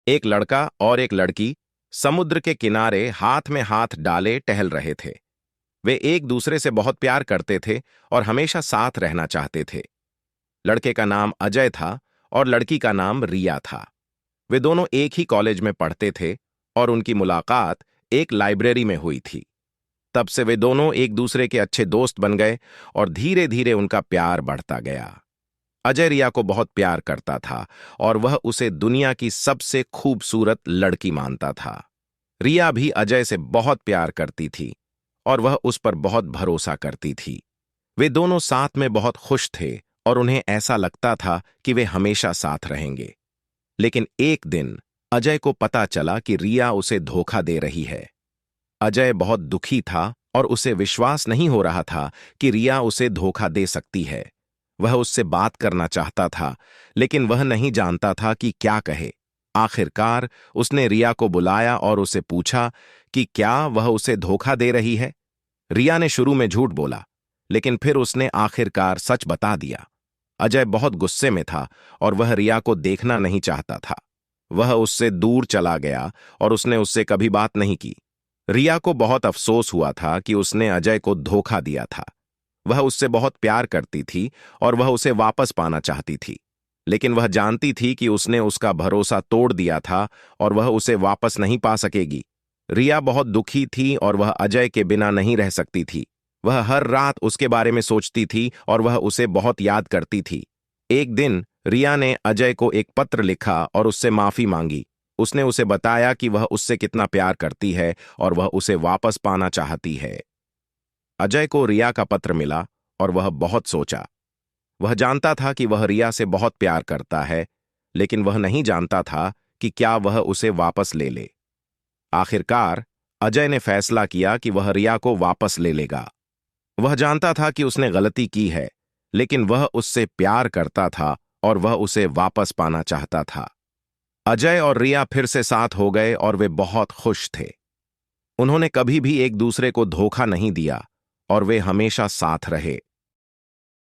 एक लड़का और एक लड़की समुद्र के किनारे हाथ में हाथ डाले टहल रहे थे। वे एक दूसरे से बहुत प्यार करते थे और हमेशा साथ रहना चाहते थे। लड़के का नाम अजय था और लड़की का नाम रिया था। वे दोनों एक ही कॉलेज में पढ़ते थे और उनकी मुलाकात एक लाइब्रेरी में हुई थी। तब से वे दोनों एक दूसरे के अच्छे दोस्त बन गए और धीरे धीरे उनका प्यार बढ़ता गया। अजय रिया को बहुत प्यार करता था और वह उसे दुनिया की सबसे खूबसूरत लड़की मानता था। रिया भी अजय से बहुत प्यार करती थी और वह उस पर बहुत भरोसा करती थी। वे दोनों साथ में बहुत खुश थे और उन्हें ऐसा लगता था कि वे हमेशा साथ रहेंगे। लेकिन एक दिन अजय को पता चला कि रिया उसे धोखा दे रही है। अजय बहुत दुखी था और उसे विश्वास नहीं हो रहा था कि रिया उसे धोखा दे सकती है। वह उससे बात करना चाहता था, लेकिन वह नहीं जानता था कि क्या कहे। आखिरकार उसने रिया को बुलाया और उसे पूछा कि क्या वह उसे धोखा दे रही है। रिया ने शुरू में झूठ बोला, लेकिन फिर उसने आखिरकार सच बता दिया। अजय बहुत गुस्से में था और वह रिया को देखना नहीं चाहता था। वह उससे दूर चला गया और उसने उससे कभी बात नहीं की। रिया को बहुत अफसोस हुआ था कि उसने अजय को धोखा दिया था। वह उससे बहुत प्यार करती थी और वह उसे वापस पाना चाहती थी, लेकिन वह जानती थी कि उसने उसका भरोसा तोड़ दिया था और वह उसे वापस नहीं पा सकेगी। रिया बहुत दुखी थी और वह अजय के बिना नहीं रह सकती थी। वह हर रात उसके बारे में सोचती थी और वह उसे बहुत याद करती थी। एक दिन रिया ने अजय को एक पत्र लिखा और उससे माफी मांगी। उसने उसे बताया कि वह उससे कितना प्यार करती है और वह उसे वापस पाना चाहती है। अजय को रिया का पत्र मिला और वह बहुत सोचा। वह जानता था कि वह रिया से बहुत प्यार करता है, लेकिन वह नहीं जानता था कि क्या वह उसे वापस ले ले। आखिरकार अजय ने फैसला किया कि वह रिया को वापस ले लेगा। वह जानता था कि उसने गलती की है, लेकिन वह उससे प्यार करता था और वह उसे वापस पाना चाहता था। अजय और रिया फिर से साथ हो गए और वे बहुत खुश थे। उन्होंने कभी भी एक दूसरे को धोखा नहीं दिया और वे हमेशा साथ रहे।